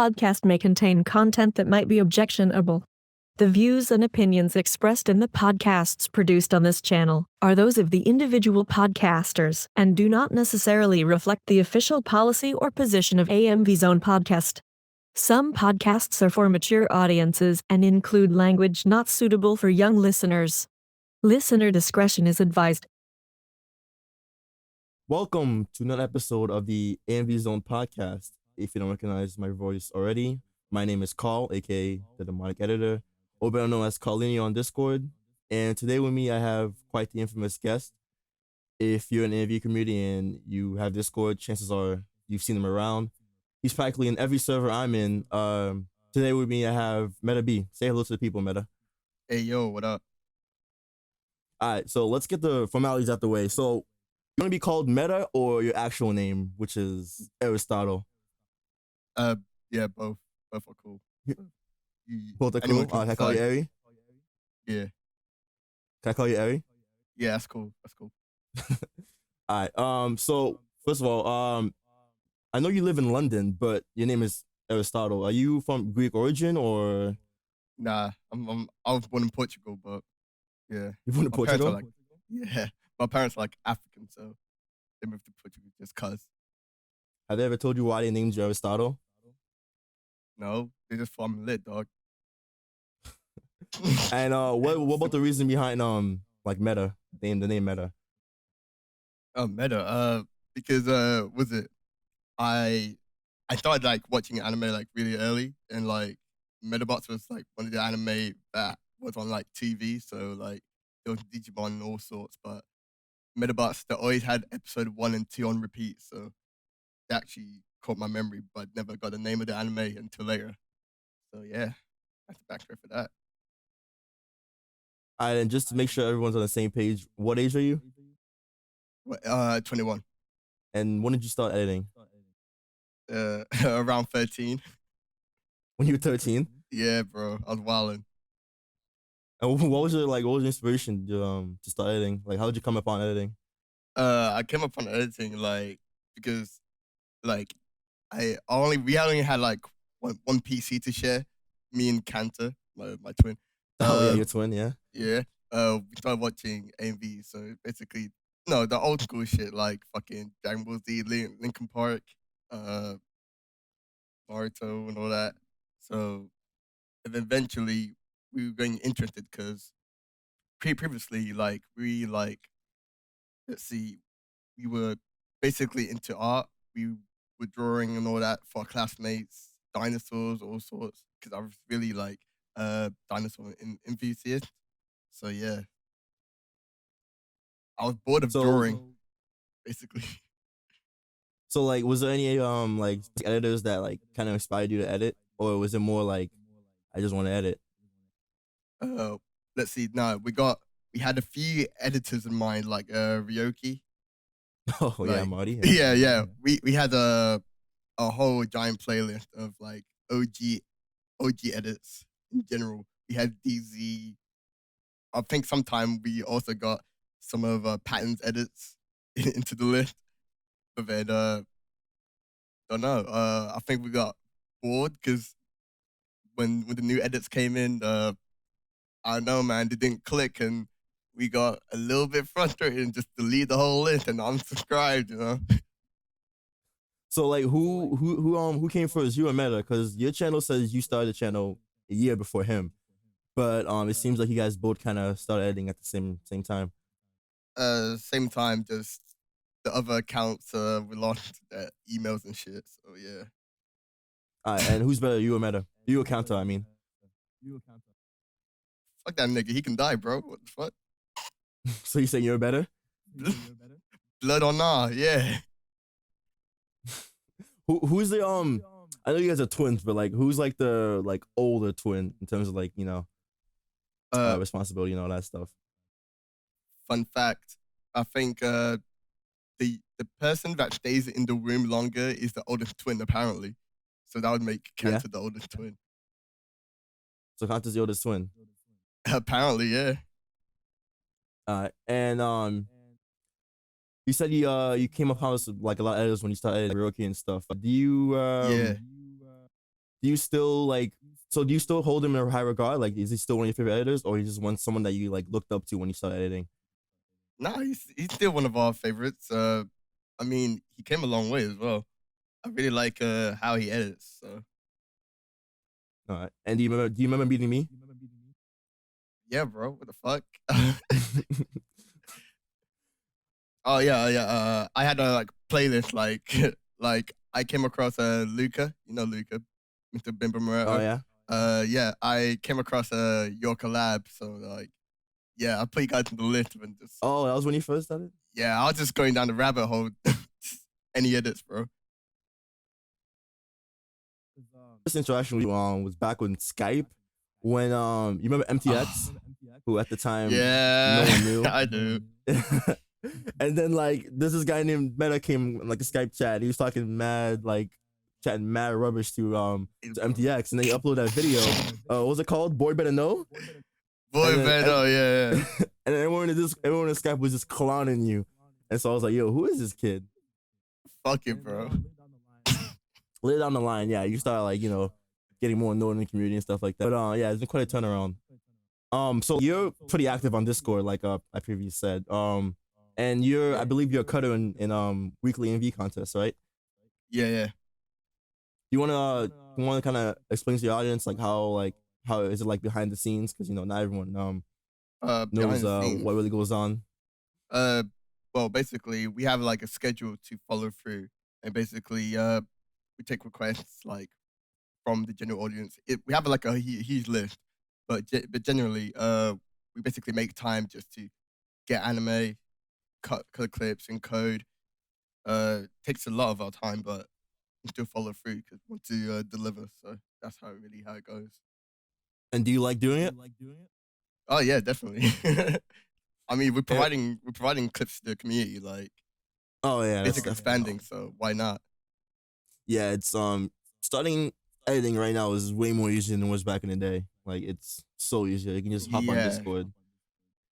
podcast may contain content that might be objectionable. The views and opinions expressed in the podcasts produced on this channel are those of the individual podcasters and do not necessarily reflect the official policy or position of AMV Zone Podcast. Some podcasts are for mature audiences and include language not suitable for young listeners. Listener discretion is advised. Welcome to another episode of the AMV Zone Podcast. If you don't recognize my voice already, my name is Carl, aka the Demonic Editor, or better known as Carlini on Discord. And today with me, I have quite the infamous guest. If you're in the AMV community and you have Discord, chances are you've seen him around. He's practically in every server I'm in. Today with me, I have Meda BEE. Say hello to the people, Meda. Hey, yo, what up? All right, so let's get the formalities out the way. So, you want to be called Meda or your actual name, which is Aristotle? Yeah, both are cool. Both are cool. Can I call you Ari? Yeah. Can I call you Ari? Yeah, that's cool. All right. So first of all, I know you live in London, but your name is Aristotle. Are you from Greek origin or? Nah, I was born in Portugal, but yeah. You born in Portugal? Yeah. My parents are like African, so they moved to Portugal just cause. Have they ever told you why they named you Aristotle? No, they just thought I'm lit, dog. And what about the reason behind like Meda, the name Meda? Oh, Meda. Because was it? I started like watching anime like really early, and like Medabots was like one of the anime that was on like TV, so like there was Digimon and all sorts, but Medabots that always had episode 1 and 2 on repeat, so they actually caught my memory, but never got the name of the anime until later. So yeah, that's the backstory for that. All right, and just to make sure everyone's on the same page, what age are you? 21. And when did you start editing? Around 13. When you were 13? Yeah, bro, I was wilding. And what was your inspiration to start editing? Like, how did you come upon editing? I came upon editing like because like we only had like one PC to share, me and Cantor, my twin. Oh yeah, your twin, yeah. Yeah. We started watching AMV, so basically the old school shit like fucking Dragon Ball Z, Linkin Park, Naruto and all that. So and eventually we were getting interested because previously we were basically into art. We were drawing and all that for our classmates, dinosaurs, all sorts. Because I was really like dinosaur enthusiast. So yeah, I was bored of drawing, basically. So like, was there any like editors that like kind of inspired you to edit, or was it more like I just want to edit? Let's see. No, we had a few editors in mind, like Ryoki. Oh like, yeah, Marty. Yeah. We had a whole giant playlist of like OG edits in general. We had DZ. I think sometime we also got some of Patton's edits into the list. But then don't know. I think we got bored because when the new edits came in, I don't know, man, they didn't click, and we got a little bit frustrated and just delete the whole list and unsubscribed, you know. So like, who came first, you or Meda? Because your channel says you started the channel a year before him, but it seems like you guys both kind of started editing at the same time. Same time, just the other accounts we lost their emails and shit. So yeah. Alright, and who's better, you or Meda? You or Counter, I mean. Fuck that nigga, he can die, bro. What the fuck? So you saying you're better? Blood or nah, yeah. Who's the I know you guys are twins, but like who's like the like older twin in terms of like, you know, responsibility and all that stuff? Fun fact, I think the person that stays in the room longer is the oldest twin, apparently. So that would make Cantor the oldest twin. So Counter's the oldest twin? Apparently, yeah. And you said you came upon like a lot of editors when you started Ryoki and stuff. Do you do you still like? So do you still hold him in high regard? Like, is he still one of your favorite editors, or he just want someone that you like looked up to when you started editing? Nah, he's still one of our favorites. I mean, he came a long way as well. I really like how he edits. So All right. And do you remember meeting me? yeah, bro. What the fuck? Oh yeah, yeah. I had a like playlist like like I came across Luca. You know Luca, Mr. Bimba Oh Moretto. yeah. Yeah, I came across your collab. So like, yeah, I put you guys on the list and just Oh, that was when you first started. yeah, I was just going down the rabbit hole. Any edits, bro? First interaction we was back on Skype when you remember MTX, who at the time Yeah, no one knew. I do. And then like there's this guy named Meda came in, like a Skype chat. He was talking mad like chatting mad rubbish to MTX, and then he uploaded that video. What was it called? Boy Better Know. Boy, And then- man, oh yeah, yeah. And then everyone in Skype was just clowning you, and so I was like, "Yo, who is this kid?" Fuck it, bro. Later down the line, yeah, you start like getting more known in the community and stuff like that. But yeah, it's been quite a turnaround. So you're pretty active on Discord, like I previously said. And I believe you're a cutter in weekly AMV contests, right? Yeah, yeah. You wanna kind of explain to your audience like how is it like behind the scenes, because not everyone Behind knows the scenes. what really goes on. Well, basically, we have like a schedule to follow through, and basically, we take requests like from the general audience. We have like a huge list, but generally, we basically make time just to get anime, cut clips, and code. Takes a lot of our time, but we still follow through because we want to deliver. So that's how it goes. And do you like doing it? Oh yeah, definitely. I mean, we're providing clips to the community, like Oh yeah, basically expanding. So why not? Yeah, it's starting editing right now is way more easier than it was back in the day. Like it's so easy. You can just hop on Yeah. Discord,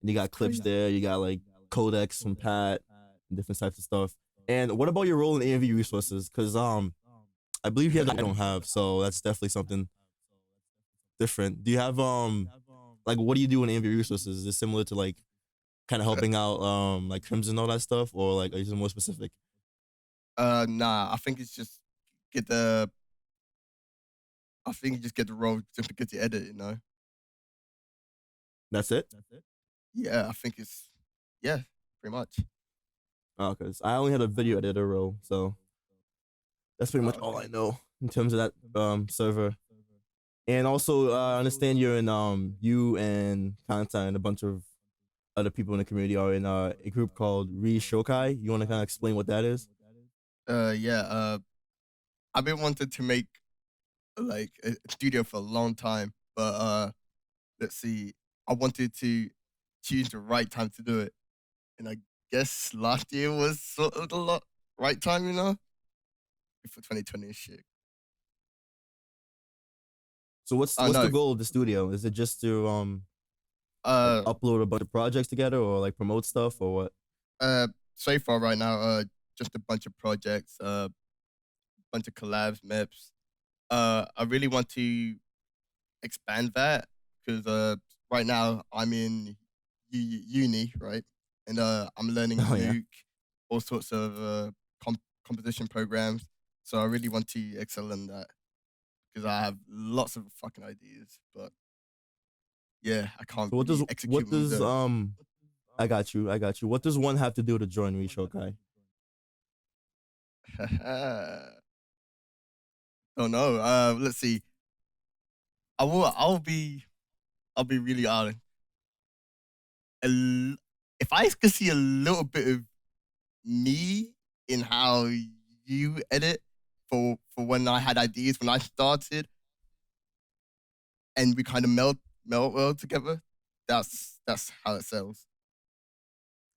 and you got clips there. You got like codecs from Pat, and different types of stuff. And what about your role in AMV resources? Because I believe you have that I don't have, so that's definitely something different. Do you have like what do you do in AMV resources? Is it similar to like kind of helping out like Crimson and all that stuff, or like are you more specific? Nah, I think it's just get the. I think you just get the role just because you edit, That's it. Yeah, I think it's pretty much. Oh, because I only had a video editor role, so that's pretty much all I know in terms of that server. And also, I understand you're in you and Kanta and a bunch of other people in the community are in a group called Re Shokai. You want to kind of explain what that is? Yeah. I've been wanting to make like a studio for a long time, but let's see. I wanted to choose the right time to do it, and I guess last year was sort of the right time, for 2020 and shit. So what's no. the goal of the studio? Is it just to upload a bunch of projects together, or like promote stuff, or what? So far right now, just a bunch of projects, bunch of collabs, maps. I really want to expand that because right now I'm in uni, right, and I'm learning Oh, yeah. Nuke, all sorts of composition programs. So I really want to excel in that because I have lots of fucking ideas, but yeah, I can't So really execute them. I got you. What does one have to do to join Re Shokai? Don't know. Let's see. I'll be really honest. If I could see a little bit of me in how you edit for when I had ideas when I started, and we kind of melt well together, that's how it sells.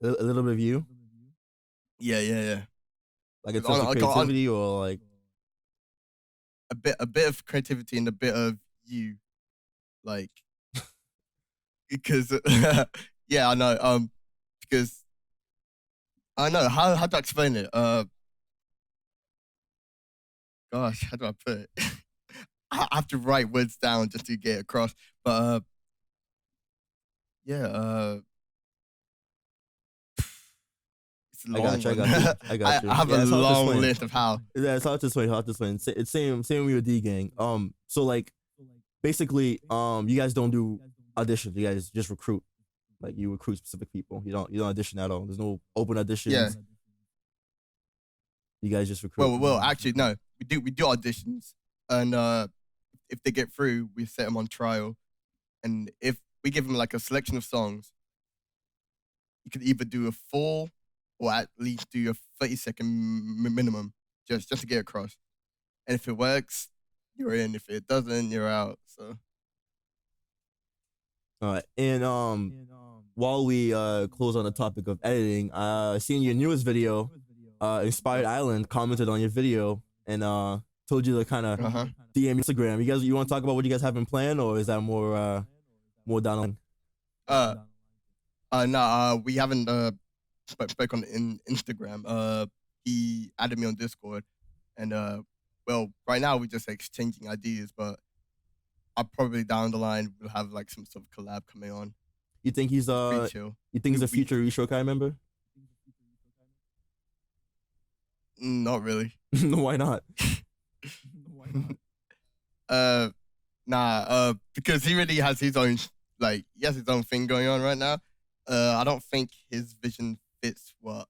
A little bit of you, Yeah. like in terms of creativity, or like A bit of creativity and a bit of you, like because yeah, I know. Because I know how do I explain it? Gosh, how do I put it? I have to write words down just to get across. But yeah, it's a I long got you. I one. got you. I got you. I have Yeah, a it's hard to long explain. list of how. Yeah, it's hard to explain. Hard to explain. It's same with your D gang. So like basically, you guys don't do auditions. You guys just recruit. Like you recruit specific people. You don't audition at all. There's no open auditions. Yeah. You guys just recruit. Well, actually, no. We do auditions, and if they get through, we set them on trial, and if we give them like a selection of songs, you could either do a full or at least do a 30-second minimum just to get across. And if it works, you're in. If it doesn't, you're out. So All right. And while we close on the topic of editing, seen your newest video, Inspired Island commented on your video and told you to kind of DM Instagram. You want to talk about what you guys have in plan, or is that more down the line? No, we haven't spoke on Instagram. He added me on Discord, and well, right now we're just exchanging ideas, but I'll probably down the line we'll have like some sort of collab coming on. You think he's Pretty chill. you think he's a future Rishokai member? Not really. Why not? Because he really has his own thing going on right now. I don't think his vision fits what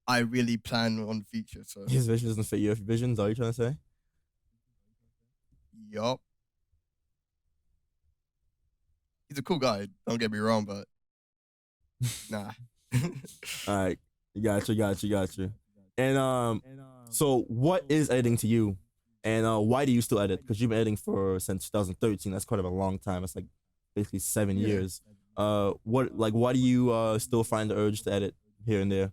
I really plan on the future. So His vision doesn't fit your vision. Is that what you're trying to say? yup. He's a cool guy, don't get me wrong, but nah. All right, got you. And so what is editing to you, and why do you still edit? Because you've been editing since 2013. That's quite of a long time. That's like basically 7 years. Why do you still find the urge to edit here and there?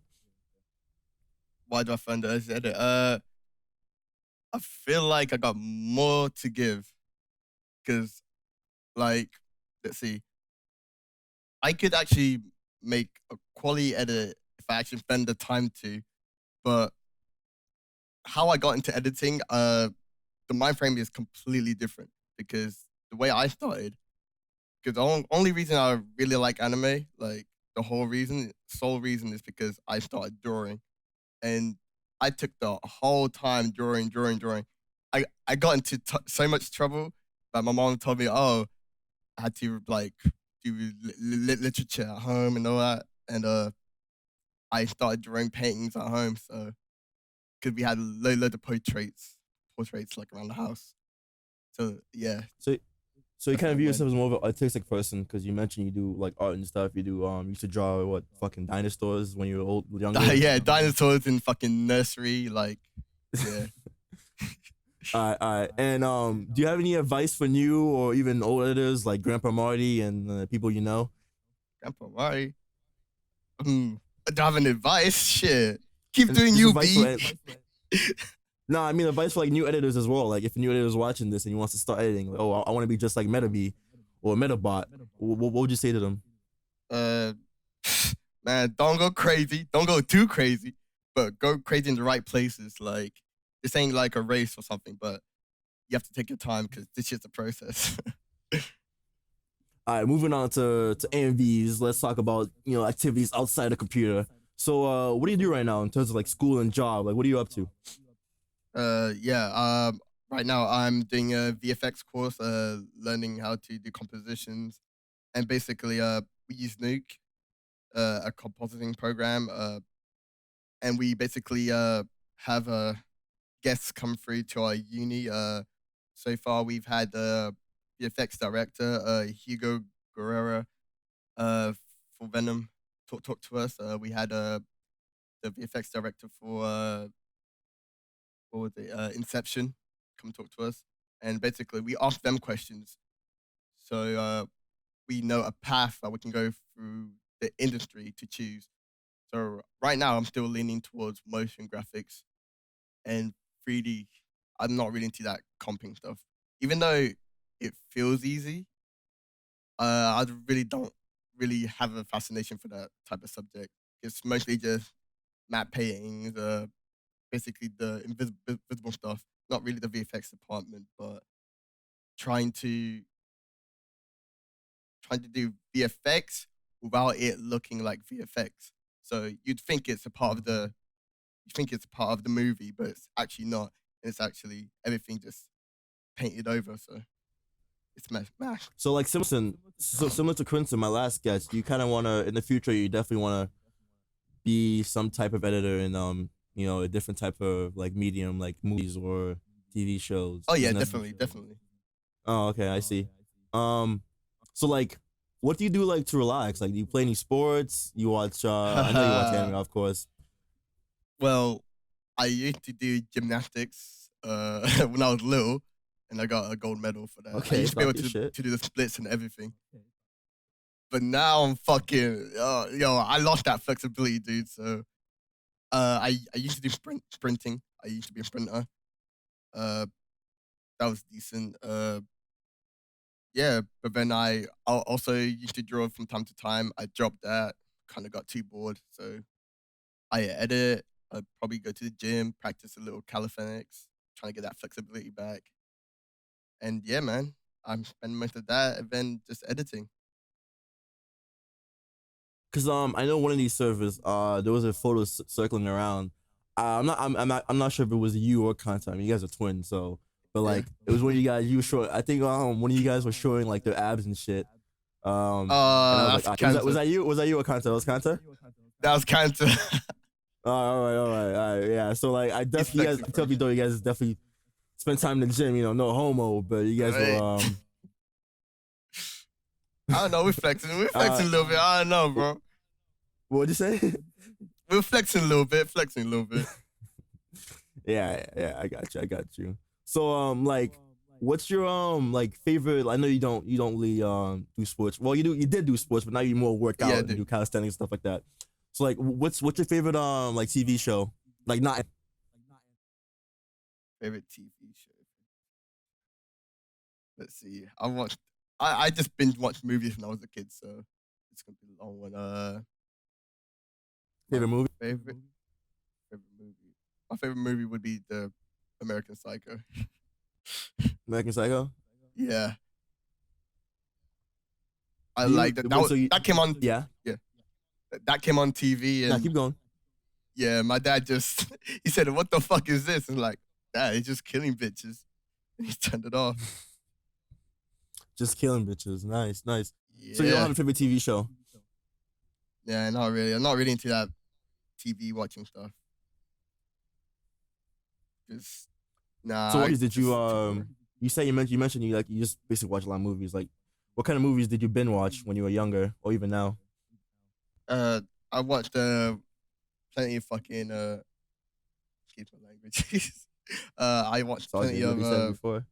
Why do I find the urge to edit? I feel like I got more to give, because like, let's see, I could actually make a quality edit if I actually spend the time to, but how I got into editing, the mind frame is completely different, because the way I started, because the only reason I really like anime, like the sole reason is because I started drawing, and I took the whole time drawing. I got into so much trouble that my mom told me, oh, I had to like do literature at home and all that, and I started drawing paintings at home. So because we had loads of portraits like around the house. So yeah. So you kind of view yourself as more of an artistic person, because you mentioned you do like art and stuff. You used to draw fucking dinosaurs when you were younger. Yeah, dinosaurs in fucking nursery, like yeah. All right. And do you have any advice for new or even old editors like Grandpa Marty and people you know? Grandpa Marty. Do I have an advice? Shit. Keep doing you, B. No, I mean advice for like new editors as well. Like if a new editor is watching this and he wants to start editing, like, I want to be just like Meda BEE or Metabot. What would you say to them? Man, don't go crazy. Don't go too crazy, but go crazy in the right places. Like, this ain't like a race or something, but you have to take your time because this shit's a process. All right, moving on to AMVs. Let's talk about activities outside the computer. So, what do you do right now in terms of like school and job? Like, what are you up to? Right now I'm doing a VFX course, learning how to do compositions, and basically, we use Nuke, a compositing program, and we basically have guests come through to our uni. So far we've had the VFX director, Hugo Guerrera, for Venom talk to us. We had the VFX director for what was it? Inception come talk to us, and basically we ask them questions, so we know a path that we can go through the industry to choose. So right now I'm still leaning towards motion graphics and 3D. I'm not really into that comping stuff, even though it feels easy. I really don't really have a fascination for that type of subject. It's mostly just matte paintings, basically the invisible stuff. not really the VFX department, but trying to do VFX without it looking like VFX. So you'd think it's a part of the movie, but it's actually not. It's actually everything just painted over. So it's mash. So like similar to Quinton, my last guest, you kind of want to in the future. You definitely want to be some type of editor in a different type of like medium, like movies or TV shows. Oh yeah, definitely. Oh, okay, I see. So like, what do you do like to relax? Like, do you play any sports? You watch? I know you watch anime, of course. Well, I used to do gymnastics when I was little, and I got a gold medal for that. Okay, I used to be able shit. to do the splits and everything. But now I'm fucking I lost that flexibility, dude. So I used to do sprinting. I used to be a sprinter. That was decent. Yeah, but then I also used to draw from time to time. I dropped that, kind of got too bored. So I edit. I'd probably go to the gym, practice a little calisthenics, trying to get that flexibility back. And yeah, man, I'm spending most of that and then just editing. Cause I know one of these servers there was a photo circling around. I'm not sure if it was you or Content. I mean, you guys are twins, so but like it was one of you guys. You were showing. I think one of you guys was showing like their abs and shit. And I was like, was that you? Was that you or Content? That was Content. That was Content. All right, yeah. So like, I definitely, you guys, I tell you though, you guys definitely spend time in the gym. No homo, but you guys were. I don't know. We're flexing a little bit. I don't know, bro. What'd you say? We're flexing a little bit. Yeah, I got you. So like, what's your like favorite? I know you don't really do sports. Well, you did do sports, but now you more work out and do calisthenics and stuff like that. So like, what's your favorite like TV show? Like not favorite TV show. Let's see. I just binge watched movies when I was a kid, so it's gonna be a long one. Favorite movie? Favorite movie. My favorite movie would be the American Psycho. American Psycho? Yeah. I like that. That came on. Yeah. That came on TV. And nah, keep going. Yeah, my dad he said, "What the fuck is this?" And like, Dad, he's just killing bitches. And he turned it off. Just killing bitches. Nice. Yeah. So you don't have a favorite TV show? Yeah, not really. I'm not really into that TV watching stuff. Just nah. So what did you you mentioned you just basically watch a lot of movies. Like, what kind of movies did you binge watch when you were younger or even now? I watched plenty of fucking excuse my language. I watched plenty of before.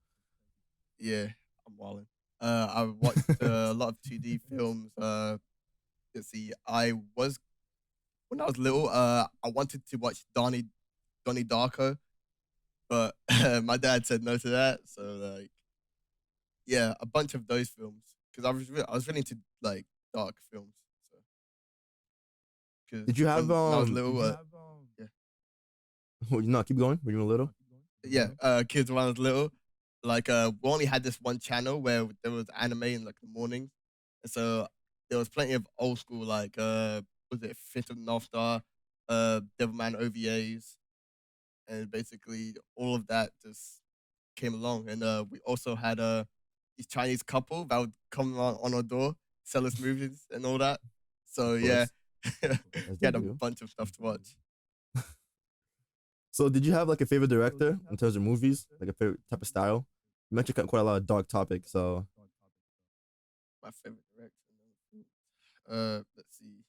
Yeah, I'm wilding. I watched a lot of 2D films. Let's see. When I was little, I wanted to watch Donnie Darko, but my dad said no to that. So like, yeah, a bunch of those films because I was really into like dark films. So. Did you have when I was little? Yeah. Well, no, keep going. When you were little. Yeah, kids when I was little, like we only had this one channel where there was anime in like the mornings, and so there was plenty of old school like was it Fist of the North Star, Devilman OVAs, and basically all of that just came along, and we also had this Chinese couple that would come on our door, sell us movies and all that. So yeah, we had a bunch of stuff to watch. So did you have like a favorite director in terms of movies, like a favorite type of style? You mentioned quite a lot of dark topics, so. My favorite director. Let's see.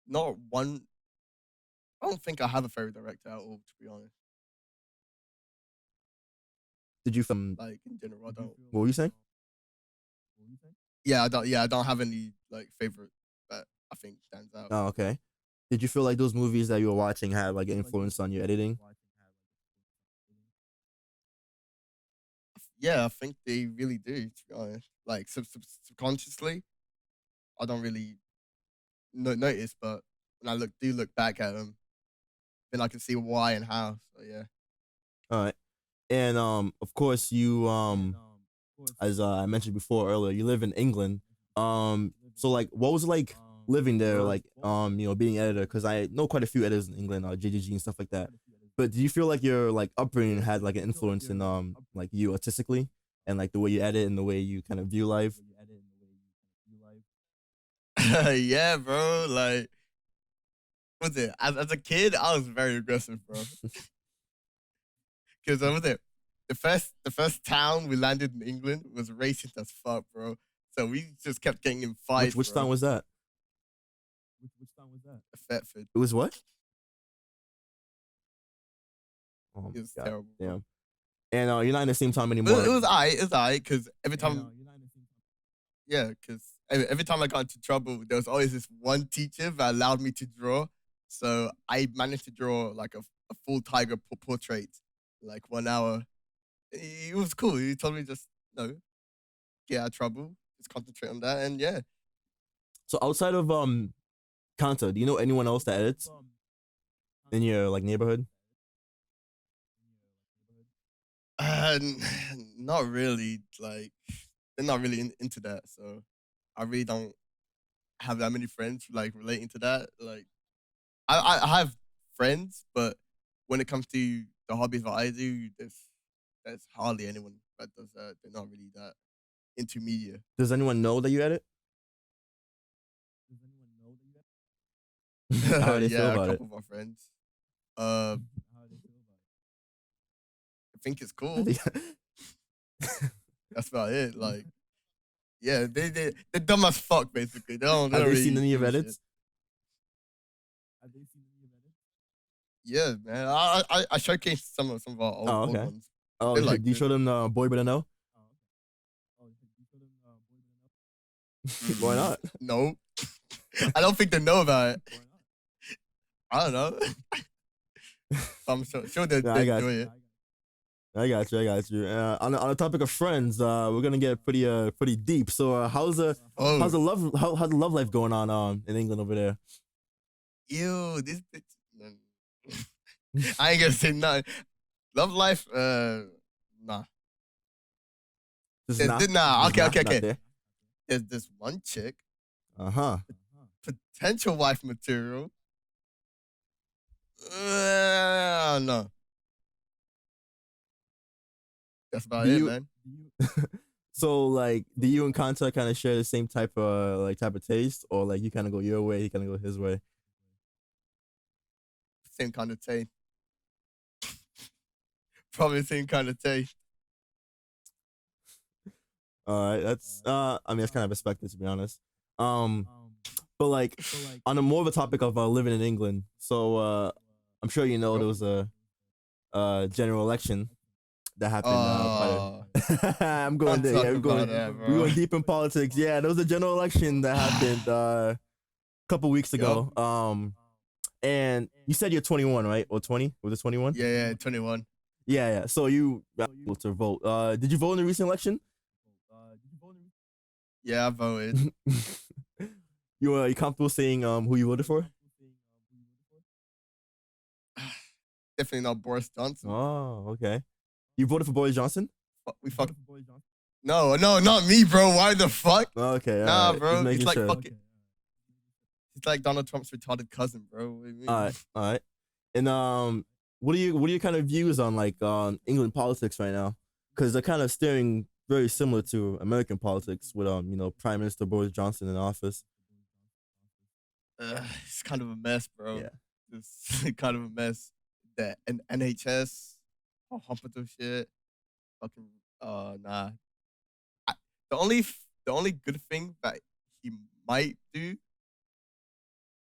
Not one. I don't think I have a favorite director at all, to be honest. Did you like in general? I don't. What were you saying? Yeah, I don't. Yeah, I don't have any like favorite that I think stands out. Oh, okay. Did you feel like those movies that you were watching had like an influence on your editing? Yeah, I think they really do, to be honest. Like subconsciously, I don't really notice, but when I look back at them, then I can see why and how. So yeah. All right. And of course, you as I mentioned before earlier, you live in England. So like, what was it like living there? Like, being editor, because I know quite a few editors in England, JGG and stuff like that. But do you feel like your like upbringing had like an influence in like you artistically and like the way you edit and the way you kind of view life? Yeah, bro. Like, what's it? As a kid, I was very aggressive, bro. Because was it? The first town we landed in England was racist as fuck, bro. So we just kept getting in fights. Which bro. town was that? Thetford. It was what? Oh It was God, terrible. Bro. damn. And you're not in the same town It anymore. was alright, because every time, yeah, because every time I got into trouble, there was always this one teacher that allowed me to draw. So I managed to draw like a full tiger portrait, like 1 hour. It was cool. He told me just get out of trouble, just concentrate on that, and yeah. So outside of Kanta, do you know anyone else that edits in your like neighborhood? Not really. Like, they're not really into that, so I really don't have that many friends like relating to that. Like, I have friends, but when it comes to the hobbies that I do, there's hardly anyone that does that. They're not really that into media. Does anyone know that you edit? How do they feel Yeah, a about it? couple of my friends. I think it's cool. That's about it. Like, yeah, they're dumb as fuck. Basically, they don't. Have they really seen any of give a edits? shit. Yeah, man. I showcased some of our old, Oh, old okay. ones. Oh, They do liked you it. show them Boy Better Know? Why not? No, I don't think they know about it. I don't know. I'm sure they Yeah, I got enjoy you. it. I got you. On the topic of friends, we're gonna get pretty deep. So, how's the love life going on in England over there? Ew, this bitch. I ain't gonna say nothing. Love life, nah. This is not, Nah, this is okay. not there. There's this one chick, Uh-huh. potential wife material. No. That's about Do it, you- man. So, like, do you and Kanta kind of share the same type of taste, or like you kind of go your way, he kind of go his way? Same kind of taste. Probably the same kind of taste. All right, that's I mean that's kind of expected, to be honest. But like on a more of a topic of living in England, so I'm sure you know there was a general election that happened. I'm going there. Yeah, we going deep in politics. Yeah, there was a general election that happened a couple weeks ago. And you said you're 21, right? Or 20? Was it 21? Yeah, 21. Yeah. So you were able to vote. Did you vote in the recent election? Yeah, I voted. You comfortable saying who you voted for? Definitely not Boris Johnson. Oh, okay. You voted for Boris Johnson? We fuck. No, not me, bro. Why the fuck? Okay, Nah, right. bro. It's like sure. fuck it. It's like Donald Trump's retarded cousin, bro. What do you mean? All right. And what are your kind of views on like England politics right now? Because they're kind of steering very similar to American politics with Prime Minister Boris Johnson in office. It's kind of a mess, bro. Yeah. It's kind of a mess. That NHS, all hospital shit. Fucking nah. The only good thing that he might do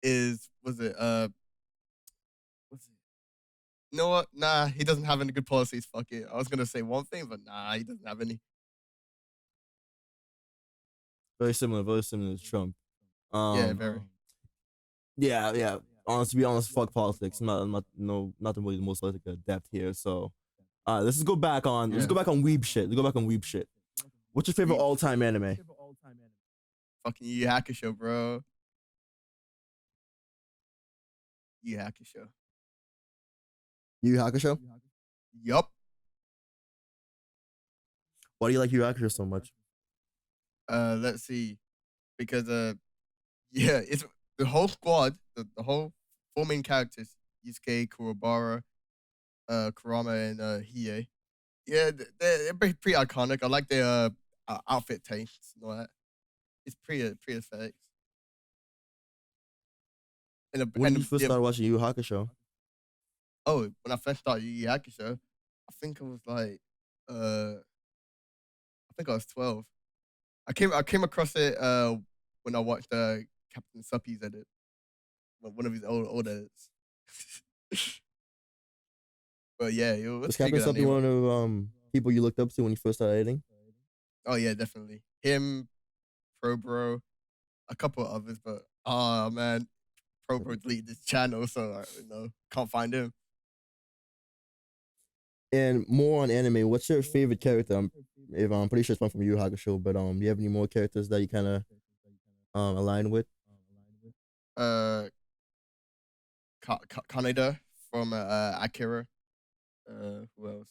is what's it? You know what? Nah, he doesn't have any good policies. Fuck it. I was gonna say one thing, but nah, he doesn't have any. Very similar to Trump. Yeah, very. Yeah. To be honest, fuck politics. I'm not really the most like adept here. So, let's go back on weeb shit. What's your favorite all-time anime? Fucking Yu Hakusho, bro. Yu Hakusho. Yu Hakusho? Yup. Why do you like Yu Yu Hakusho so much? Let's see. Because yeah, it's the whole squad, the whole four main characters, Yusuke, Kurobara, Kurama, and Hiei. Yeah, they're pretty iconic. I like their outfit tastes and all that. It's pretty aesthetics. When did you first yeah, start watching Yu Yu Hakusho? oh, when I first started Yu Yu Hakusho, I think I was like, I think I was 12. I came across it when I watched Captain Suppy's edit, one of his old edits. But yeah, it was Was pretty Captain good Suppy anime. one of people you looked up to when you first started editing? Oh yeah, definitely him, Probro, a couple of others, but oh man, Probro deleted his channel, so can't find him. And more on anime, what's your favorite character? I'm pretty sure it's one from Yu Yu Hakusho, but do you have any more characters that you kind of align with? Uh, Kaneda from Akira. Who else?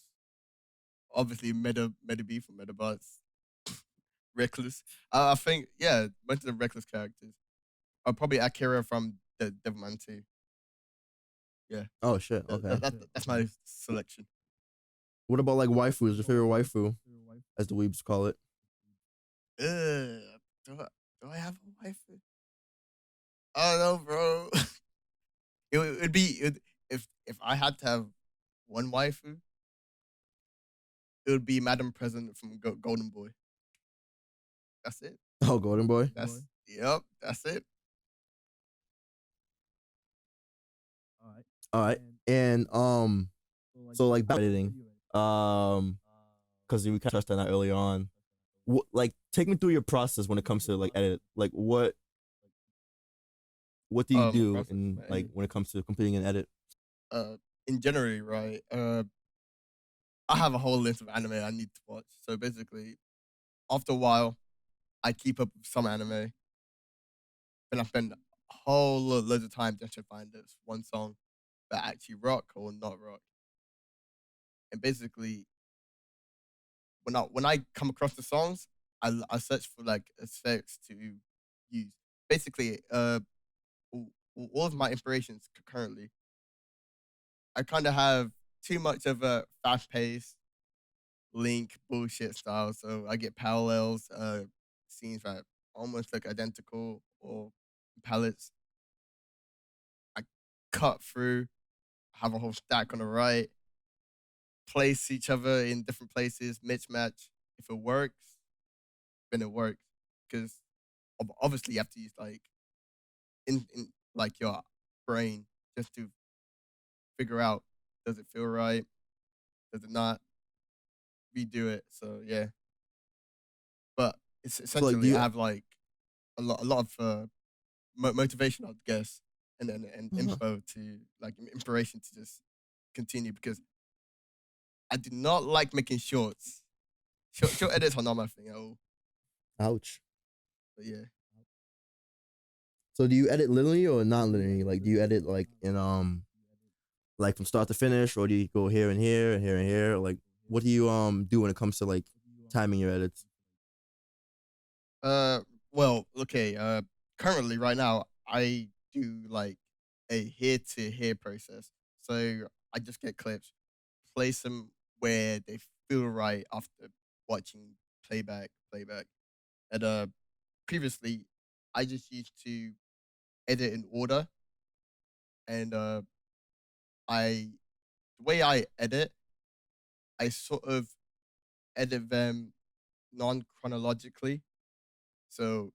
Obviously, Meda BEE from Meda BEE. Reckless. I think most of the Reckless characters are probably Akira from the Devilman 2. Yeah. Oh shit. Okay. That's my selection. What about like waifus? Your favorite waifu, as the weebs call it? Do I have a wife? I don't know, bro. It'd be if I had to have one waifu, it would be Madam President from Golden Boy. That's it. Oh, Golden Boy. Yep. That's it. All right. And so like editing, because we kind of touched on that earlier on. Like, take me through your process when it comes to like edit. Like, what do you do process in for like when it comes to completing an edit? In January, right? I have a whole list of anime I need to watch. So basically, after a while, I keep up with some anime, and I spend a whole loads of time just to find this one song that actually rock or not rock. And basically, when I come across the songs, I search for like aesthetics to use. Basically, all of my inspirations currently, I kind of have too much of a fast-paced link bullshit style, so I get parallels, scenes that almost look identical or palettes. I cut through, have a whole stack on the right, place each other in different places, mismatch. If it works, then it works. Because obviously you have to use like in like your brain just to figure out, does it feel right? Does it not? Redo it. So yeah. But it's essentially I have like a lot of motivation, I'd guess, and info to like inspiration to just continue, because I do not like making shorts. Short edits are not my thing at all. Ouch. But yeah. So do you edit linearly or non-linearly? Like, do you edit like in like from start to finish, or do you go here and here and here and here? Like, what do you do when it comes to like timing your edits? Well, okay. Currently, right now, I do like a here to here process. So I just get clips, place them where they feel right after watching playback. And previously, I just used to edit in order, and the way I edit, I sort of edit them non-chronologically. So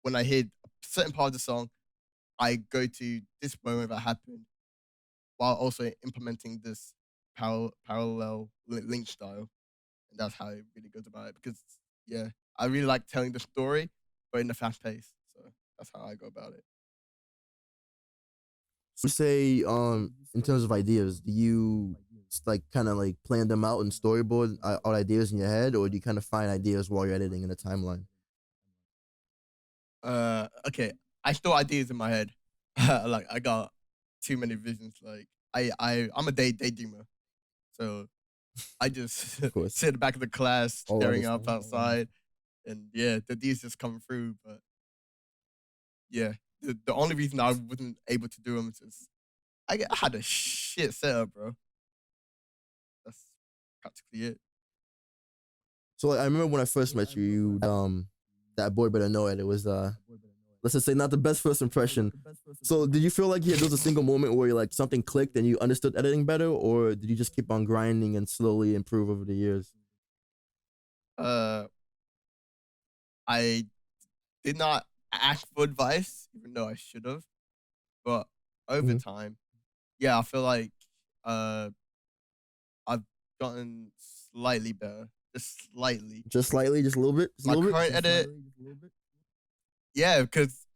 when I hear a certain part of the song, I go to this moment that happened while also implementing this parallel link style. And that's how it really goes about it. Because, yeah, I really like telling the story, but in a fast pace. So that's how I go about it. So you say in terms of ideas, do you like kind of like plan them out and storyboard out ideas in your head, or do you kind of find ideas while you're editing in a timeline? Okay, I store ideas in my head. Like I got too many visions. Like I'm a daydreamer. So I just Of course. sit at the back of the class, All staring up understand. outside, and yeah, the D's just come through. But yeah, the only reason I wasn't able to do them is just I had a shit setup, bro. That's practically it. So like, I remember when I first met you, that boy better know it. It was let's just say not the best first impression. So did you feel like there was a single moment where like something clicked and you understood editing better, or did you just keep on grinding and slowly improve over the years? I did not ask for advice, even though I should have. But over time, yeah, I feel like I've gotten slightly better, just slightly. Just slightly, just a little bit. Just a My little bit? current edit, yeah, because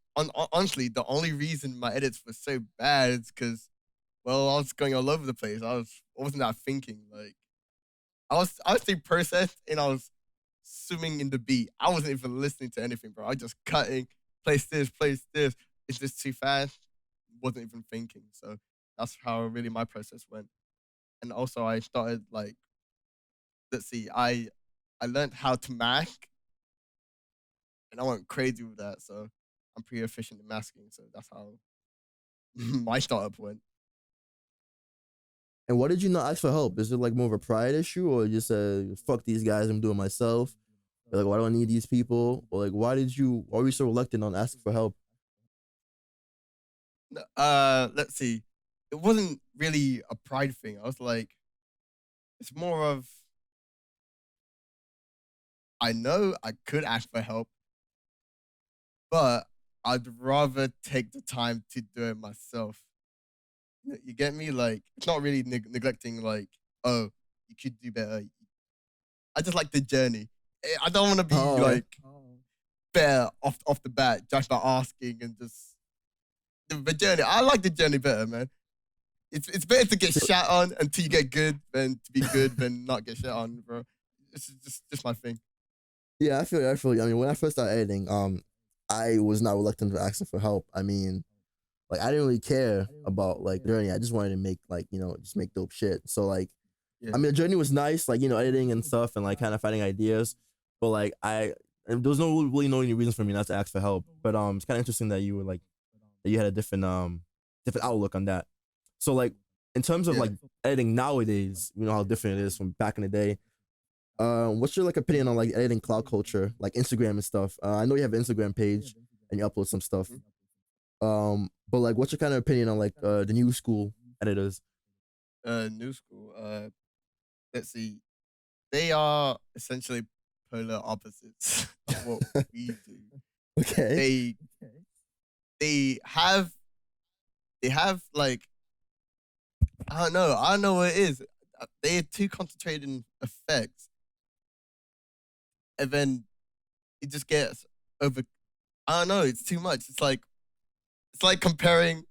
honestly, the only reason my edits were so bad is because, well, I was going all over the place. I wasn't that thinking. Like, I was being processed and I was swimming in the beat. I wasn't even listening to anything, bro. I was just cutting, place this. It's just too fast. Wasn't even thinking. So that's how really my process went. And also I started like, let's see, I learned how to mask and I went crazy with that. So I'm pretty efficient in masking. So that's how my startup went. And why did you not ask for help? Is it like more of a pride issue, or you just said, fuck these guys, I'm doing it myself? Or like, why do I need these people? Or like, why were you so reluctant on asking for help? Let's see. It wasn't really a pride thing. I was like, it's more of, I know I could ask for help, but I'd rather take the time to do it myself. You get me? Like, it's not really neglecting, like, oh, you could do better. I just like the journey. I don't want to be better off the bat just by asking and just the journey. I like the journey better, man. It's better to get shat on until you get good than to be good than not get shat on, bro. It's just my thing. Yeah, I feel you. I mean, when I first started editing, I was not reluctant to asking for help. I mean, like, I didn't really care about like journey. I just wanted to make like, just make dope shit. So like, Yeah. I mean, the journey was nice, like, editing and stuff and like kind of finding ideas. But like, there was really no any reasons for me not to ask for help. But it's kind of interesting that you were like, that you had a different outlook on that. So like, in terms of like editing nowadays, you know how different it is from back in the day. What's your like opinion on like editing cloud culture, like Instagram and stuff? I know you have an Instagram page and you upload some stuff. But like, what's your kind of opinion on like the new school editors? New school. Let's see. They are essentially polar opposites of what we do. Okay. They have like, I don't know what it is. They are too concentrated in effects, and then it just gets over. I don't know. It's too much. It's like comparing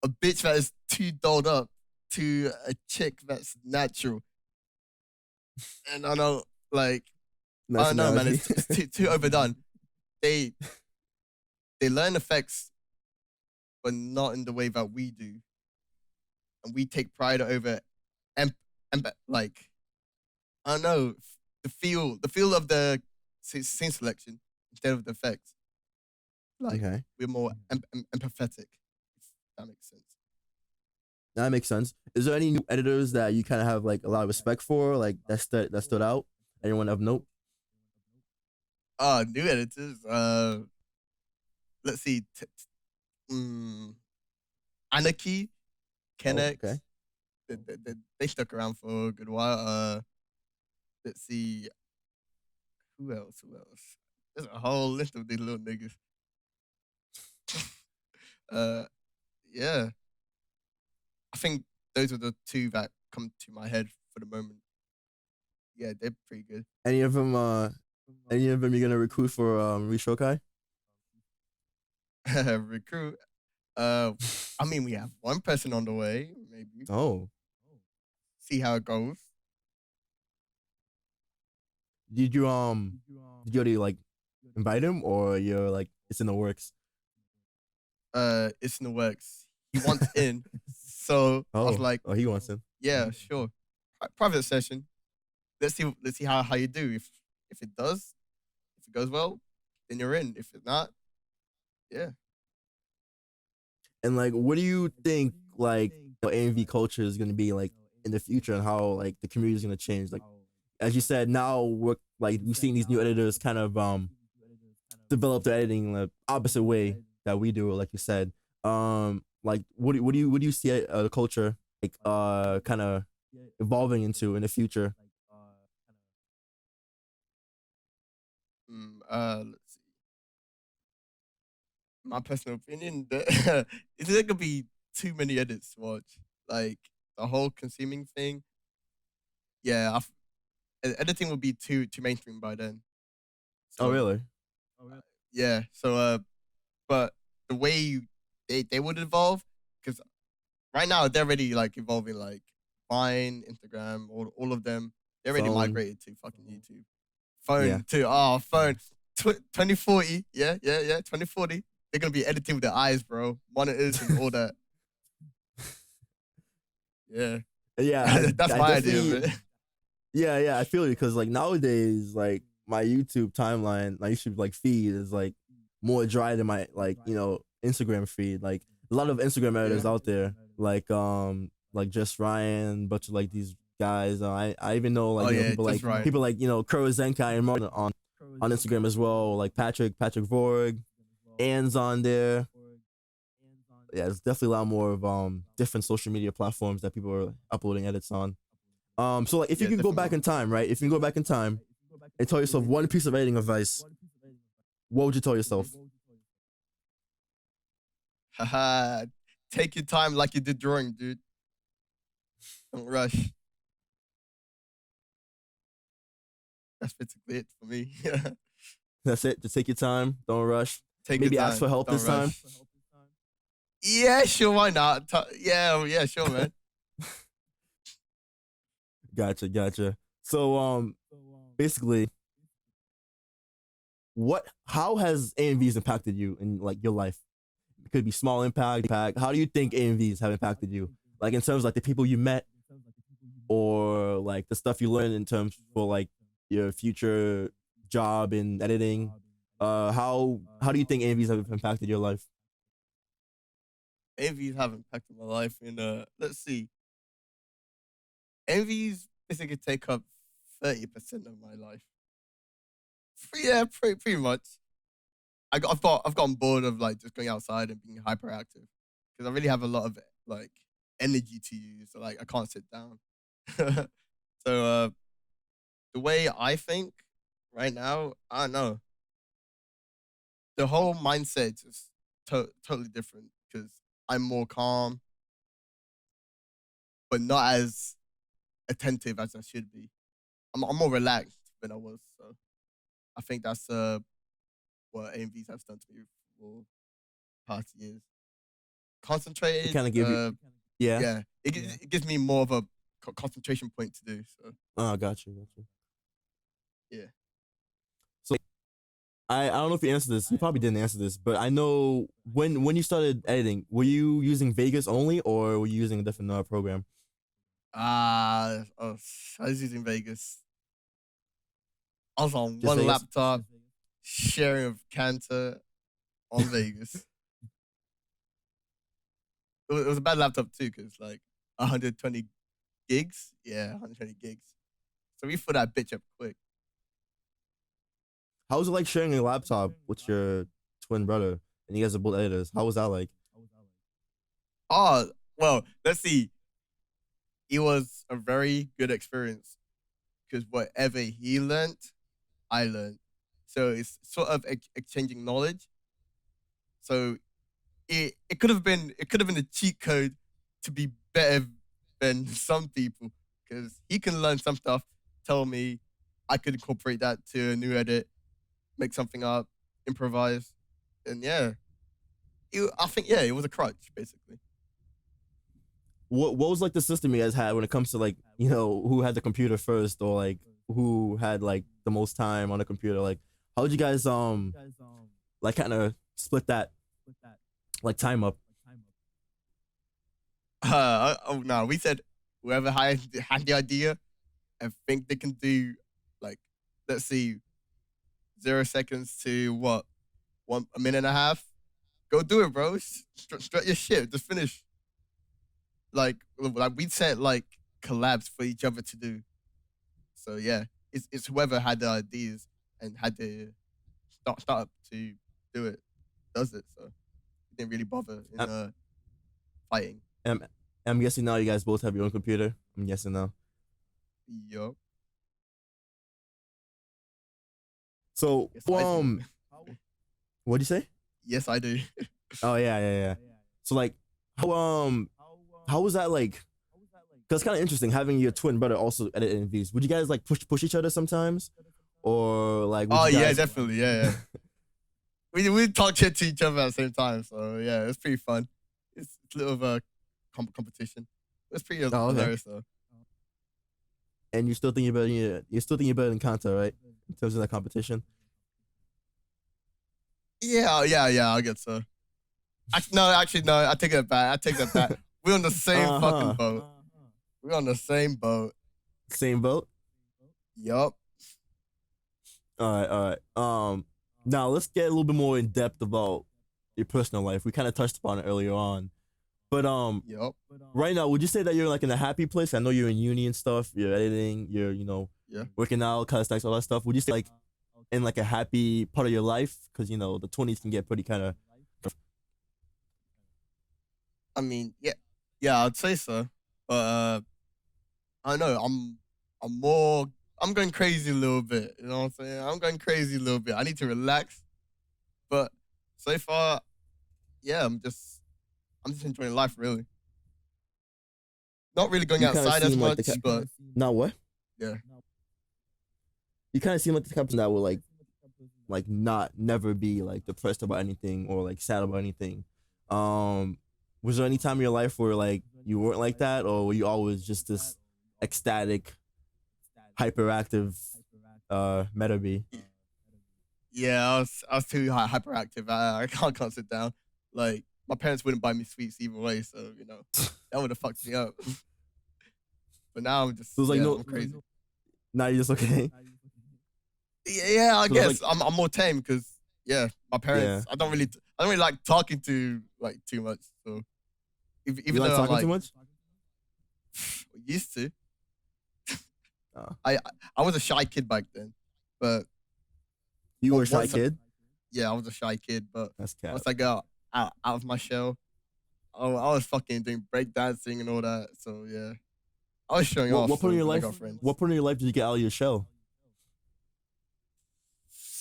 a bitch that is too dolled up to a chick that's natural. And I know, like, Nice I don't know, man. analogy. It's too overdone. They learn effects, but not in the way that we do, and we take pride over, and like, I don't know, the feel of the scene selection instead of the effects. Like, Okay. we're more empathetic. If that makes sense. That makes sense. Is there any new editors that you kind of have like a lot of respect for, like that stood out? Anyone of note? New editors. Let's see. Anarchy, Kennex. Okay. They stuck around for a good while. Let's see. Who else? There's a whole list of these little niggas. Yeah. I think those are the two that come to my head for the moment. Yeah, they're pretty good. Any of them you're gonna recruit for Rishokai? Recruit. I mean, we have one person on the way, maybe. Oh. See how it goes. Did you already like invite him, or you're like it's in the works? It's in the works. He wants in, so I was like, he wants in. yeah, sure. private session. Let's see how you do. If it goes well, then you're in. If it's not, yeah. And like, what do you think like the AMV culture is gonna be like in the future, and how like the community is gonna change? Like, as you said, now we've seen these new editors kind of develop their editing in the opposite way that we do, like you said. Like what do you see the culture like kind of evolving into in the future? Let's see. My personal opinion, it's not gonna be too many edits to watch. Like the whole consuming thing. Yeah, editing will be too mainstream by then. Oh really? Yeah. So but the way they would evolve, because right now they're already like evolving, like Vine, Instagram, all of them. They're already Phone. migrated to fucking YouTube. Phone Yeah. too. Oh, phone. 2040. Yeah. 2040. They're gonna be editing with their eyes, bro. Monitors and all that. Yeah. Yeah, That's I my idea of definitely- it. Yeah, I feel you, because like nowadays, like my YouTube timeline, my YouTube like feed is like more dry than my like Instagram feed. Like a lot of Instagram editors out there, like Just Ryan, bunch of like these guys. I even know like people Just Ryan. Kuro Zenkai and Martin on Instagram as well. Like Patrick Vorg, Ann's on there. Yeah, there's definitely a lot more of different social media platforms that people are uploading edits on. So like if you Yeah, can go back definitely. in time, right? If you can go back in time and tell yourself one piece of editing advice, what would you tell yourself? Haha. Take your time like you did drawing, dude. Don't rush. That's basically it for me. That's it. Just take your time. Don't rush. Take Maybe your time. ask for help Don't this time. rush. Yeah, sure. Why not? Yeah, sure, man. Gotcha. So basically, how has AMVs impacted you in like your life? It could be small impact. How do you think AMVs have impacted you? Like in terms of like the people you met, or like the stuff you learned in terms for like your future job in editing. How do you think AMVs have impacted your life? AMVs have impacted my life in let's see. AMVs basically take up 30% of my life. Yeah, pretty much. I've gotten bored of like just going outside and being hyperactive, because I really have a lot of like energy to use. So like I can't sit down. So the way I think right now, I don't know. The whole mindset is totally different, because I'm more calm, but not as attentive as I should be. I'm more relaxed than I was. So I think that's what AMVs has done to me for past years. Concentrated. Kind of give you, yeah. Yeah. It gives me more of a concentration point to do. So Oh, gotcha. yeah. So I don't know if you answered this. You probably didn't answer this, but I know when you started editing, were you using Vegas only, or were you using a different program? I was using Vegas. I was on Just one Vegas? laptop, sharing with Cantor on Vegas. It was a bad laptop too, because like 120 gigs. Yeah, 120 gigs. So we put that bitch up quick. How was it like sharing a laptop with your twin brother, and you guys are both editors? How was that like? Oh, well, let's see. It was a very good experience, because whatever he learned, I learned. So it's sort of exchanging knowledge. So it could have been a cheat code to be better than some people, because he can learn some stuff, tell me, I could incorporate that to a new edit, make something up, improvise, and yeah. I think it was a crutch basically. What was like the system you guys had when it comes to like who had the computer first, or like who had like the most time on the computer? Like how did you guys like kind of split that like time up? No, we said whoever had the idea and think they can do, like, let's see, 0 seconds to what, a minute and a half. Go do it, bro. Strut your shit. Just finish. Like we set like collabs for each other to do. So yeah, it's whoever had the ideas and had the start up to do it does it. So it didn't really bother in fighting. I'm guessing now you guys both have your own computer. I'm guessing now. Yup. So Yes, I do. what'd you say? Yes, I do. Oh yeah. So like how was that like? Cause it's kind of interesting having your twin brother also edit AMVs. Would you guys like push each other sometimes, or like? Oh would you yeah, guys... definitely, yeah. we talk shit to each other at the same time, so yeah, it's pretty fun. It's a little of a competition. It's pretty hilarious though. And you still think you're better than Kanta, right? In terms of that competition. Yeah, I guess so. Actually, no. I take that back. We're on the same fucking boat. We're on the same boat. Same boat? Yup. All right. Now let's get a little bit more in depth about your personal life. We kind of touched upon it earlier on, but Yup. right now, would you say that you're like in a happy place? I know you're in uni and stuff. You're editing. You're working out, calisthenics, all that stuff. Would you say like in like a happy part of your life? Because the 20s can get pretty kind of. I mean, yeah, I'd say so. But I don't know. I'm going crazy a little bit. You know what I'm saying? I'm going crazy a little bit. I need to relax. But so far, yeah, I'm just enjoying life, really. Not really going outside as much, but not what? Yeah. You kind of seem like the type of person that will like never be like depressed about anything or like sad about anything. Was there any time in your life where like you weren't like that, or were you always just this ecstatic, hyperactive Meda BEE? Yeah, I was too hyperactive. I can't sit down. Like, my parents wouldn't buy me sweets either way, so that would have fucked me up. But now I'm just I'm crazy. Now you're just okay. Yeah, I guess I'm more tame because my parents. I don't really like talking to like too much. So even you like though talking I'm too much, used to. I was a shy kid back then, but you were a shy kid. Yeah, I was a shy kid, but That's cat. once I got out of my shell, I was fucking doing breakdancing and all that. So yeah, I was showing off. What point in your life? Friends. What point in your life did you get out of your shell?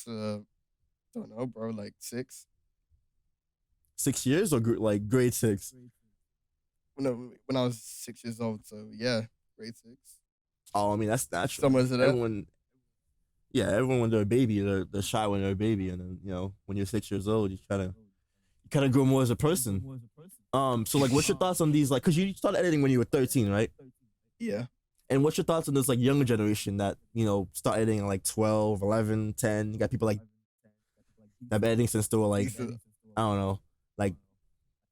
Don't know, bro. Like 6. 6 years or like grade 6? When I was 6 years old. So yeah, grade 6. Oh, I mean that's natural. Somewhere to that. Everyone when they're a baby, they're shy when they're a baby, and then when you're 6 years old, you kind of grow more as a person. So like, what's your thoughts on these? Like, cause you started editing when you were 13, right? Yeah. And what's your thoughts on this like younger generation that start editing at like 12, 11, 10? You got people like that been editing since they were like I don't know, like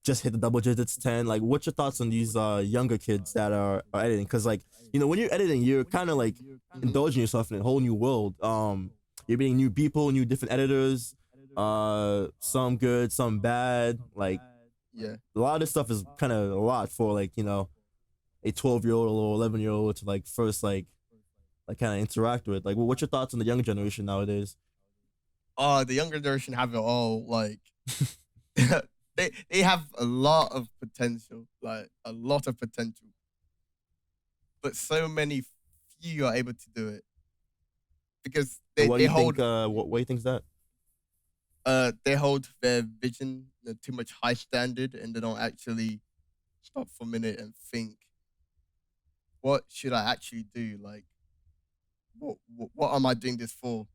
just hit the double digits, 10. Like, what's your thoughts on these younger kids that are editing? Cause like when you're editing, you're kind of like indulging yourself in a whole new world. You're meeting new people, new different editors. Some good, some bad. Like, yeah, a lot of this stuff is kind of a lot for like a 12-year-old or 11-year-old to like first like kind of interact with. Like, what's your thoughts on the younger generation nowadays? The younger generation have it all. Like, they have a lot of potential, but so many few are able to do it because they hold. What do you think is that? They hold their vision too much high standard, and they don't actually stop for a minute and think, what should I actually do? Like, what am I doing this for?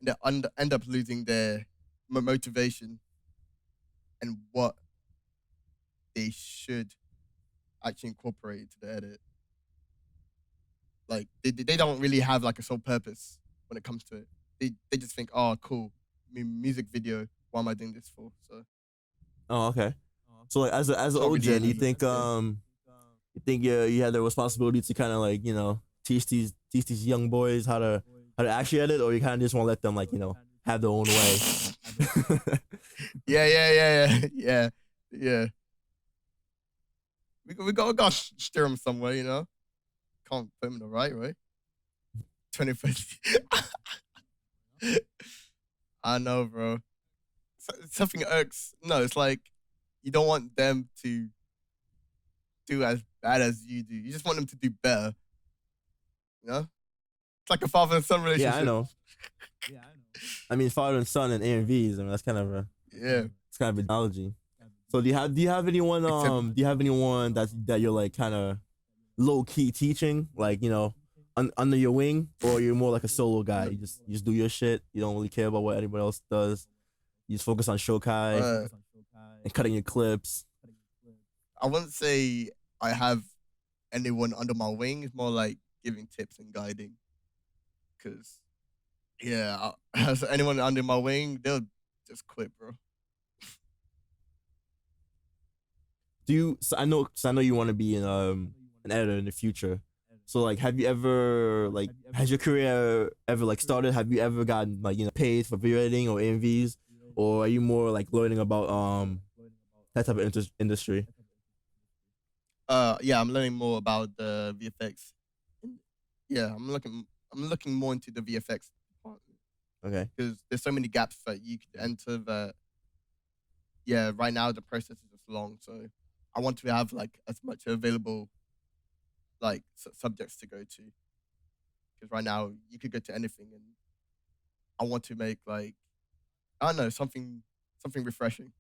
And they end up losing their motivation and what they should actually incorporate into the edit. Like, they don't really have like a sole purpose when it comes to it. They just think, oh, cool, music video. What am I doing this for? So. Oh, okay. So like as an OG, you think You think you had the responsibility to kind of like teach these young boys how to actually edit, or you kind of just want to let them like have their own way? Yeah. We got to steer them somewhere, Can't put them in the right way. 21st. I know, bro. Something irks. No, it's like you don't want them to do as bad as you do. You just want them to do better. It's like a father and son relationship. Yeah, I know. I mean, father and son and AMVs. I mean, that's kind of it's kind of an analogy. So do you have anyone that you're like kind of low key teaching, like under your wing, or you're more like a solo guy? You just do your shit. You don't really care about what anybody else does. You just focus on Shokai and cutting your clips. I wouldn't say I have anyone under my wing. It's more like giving tips and guiding. Because, as anyone under my wing, they'll just quit, bro. So I know you want to be an editor in the future. So like, have you ever has your career ever like started? Have you ever gotten like paid for video editing or AMVs, or are you more like learning about that type of industry? I'm learning more about the VFX. Yeah, I'm looking more into the VFX department. Okay. Because there's so many gaps that you could enter that. Yeah, right now the process is just long, so I want to have like as much available like subjects to go to. Because right now you could go to anything, and I want to make like I don't know something refreshing.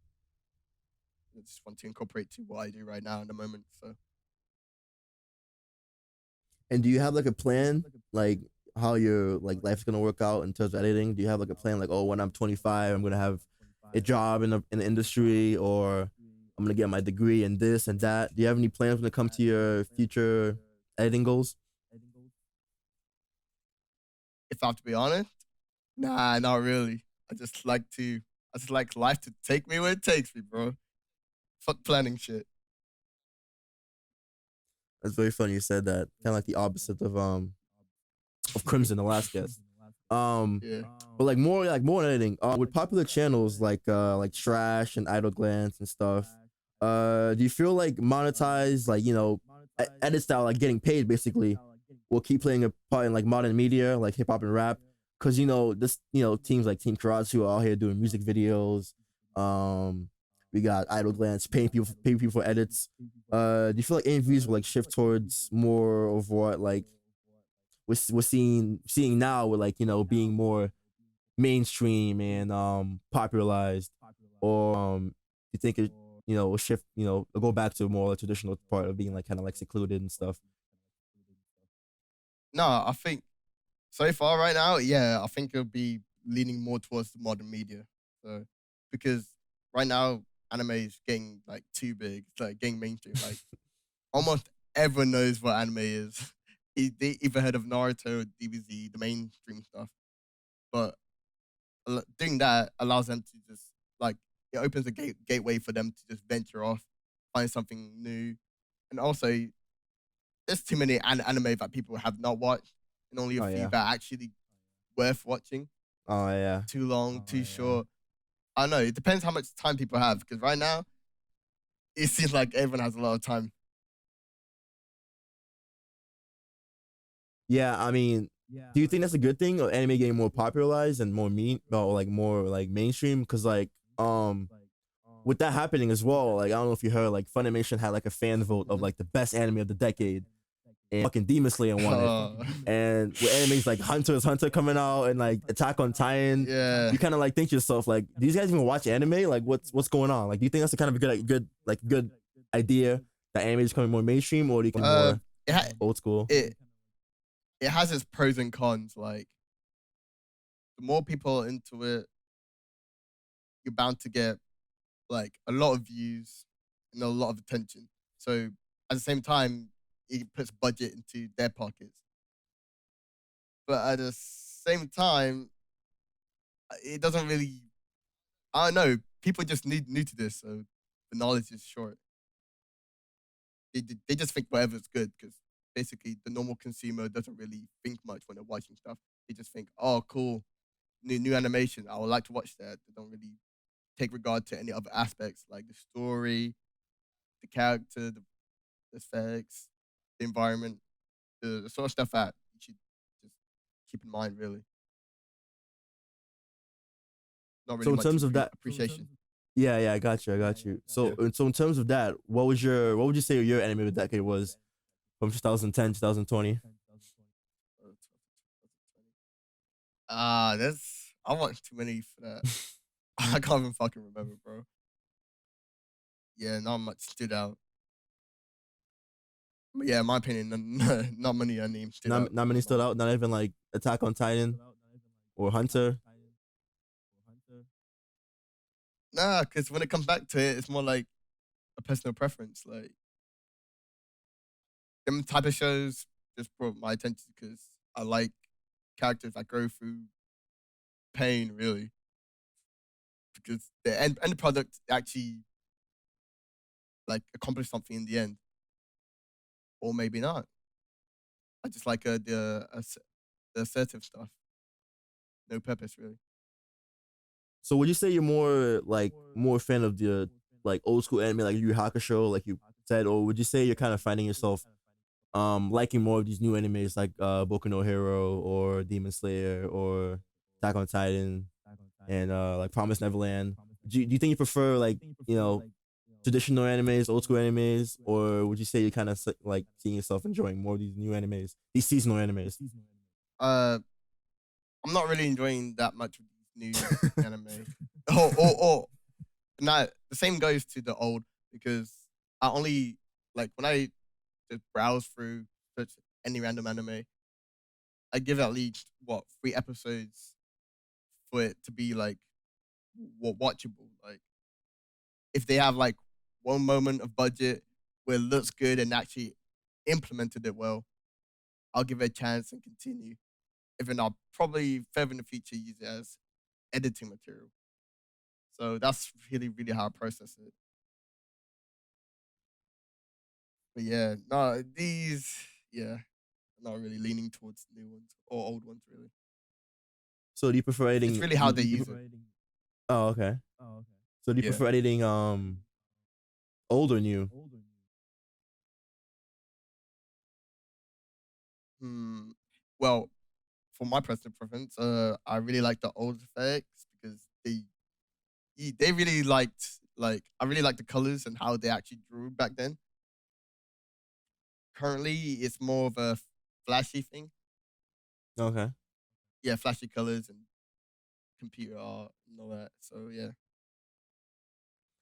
I just want to incorporate to what I do right now in the moment. So. And do you have like a plan, like how your like life's gonna work out in terms of editing? Do you have like a plan, like, oh, when I'm 25, I'm gonna have a job in the industry, or I'm gonna get my degree in this and that? Do you have any plans when it comes to your future editing goals? If I have to be honest, nah, not really. I just like life to take me where it takes me, bro. Fuck planning shit. That's very funny you said that. Kind of like the opposite of Crimson, the last guest. Yeah. But like more editing. With popular channels like Trash and Idle Glance and stuff. Do you feel like monetize, like edit style, like getting paid basically, will keep playing a part in like modern media, like hip hop and rap? Because teams like Team Karatsu are out here doing music videos. We got Idle Glance paying people for edits. Do you feel like AMVs will like shift towards more of what like we're seeing now, with like being more mainstream and popularized, or you think it will shift, it'll go back to more like traditional part of being like kind of like secluded and stuff? No, I think so far right now, I think it'll be leaning more towards the modern media. So because right now anime is getting like too big, it's like getting mainstream. Like almost everyone knows what anime is. They either heard of Naruto or DBZ, the mainstream stuff. But doing that allows them to just like it opens a gateway for them to just venture off, find something new, and also there's too many anime that people have not watched, and only a few that are actually worth watching. Oh yeah. Too long, too short. I don't know. It depends how much time people have, because right now it seems like everyone has a lot of time. Yeah, I mean, do you think that's a good thing, or anime getting more popularized and more more like mainstream? Because like with that happening as well, like I don't know if you heard, like Funimation had like a fan vote of like the best anime of the decade, and fucking Demon Slayer won it. And with animes like Hunter x Hunter coming out and like Attack on Titan, you kind of like think to yourself, like, do these guys even watch anime? Like, what's going on? Like, do you think that's a kind of a good idea that anime is becoming more mainstream, or do you think more old school? It has its pros and cons. Like, the more people into it, you're bound to get like a lot of views and a lot of attention. So at the same time, it puts budget into their pockets. But at the same time, it doesn't really. I don't know. People just new to this, so the knowledge is short. they just think whatever's good because basically the normal consumer doesn't really think much when they're watching stuff. They just think, oh, cool, new animation. I would like to watch that. They don't really take regard to any other aspects like the story, the character, the effects, the environment, the sort of stuff that you should just keep in mind. Really, not really So in much terms of that, appreciation. yeah, I got you. So in terms of that, what would you say your anime of the decade was from 2010, 2020? That's I watched too many for that. I can't even fucking remember, bro. Yeah, not much stood out. But yeah, in my opinion, not many names stood out. Not many stood out. Not even like Attack on Titan or Hunter. Nah, because when it comes back to it, it's more like a personal preference. Like them type of shows just brought my attention because I like characters that go through pain, really. Because the end product actually like accomplish something in the end, or maybe not. I just like the assertive stuff. No purpose, really. So would you say you're more a fan of the like old school anime like Yu Yu Hakusho, like you said, or would you say you're kind of finding yourself liking more of these new animes like Boku no Hero or Demon Slayer or Attack on Titan and like Promised Neverland? Do you think you prefer like traditional animes, old school animes, or would you say you're kind of like seeing yourself enjoying more of these new animes, these seasonal animes? I'm not really enjoying that much of these new anime. Or not. The same goes to the old because I only like when I just browse through search any random anime, I give at least 3 episodes for it to be like watchable. Like if they have like one moment of budget where it looks good and actually implemented it well, I'll give it a chance and continue. If not, I'll probably further in the future use it as editing material. So that's really, really how I process it. But yeah, no, not really leaning towards new ones or old ones, really. So do you prefer editing? It's really how they use it. Oh, okay. So do you prefer editing old or new? Well, for my personal preference, I really like the old effects because they really liked I really like the colors and how they actually drew back then. Currently, it's more of a flashy thing. Okay. Yeah, flashy colors and computer art and all that. So yeah.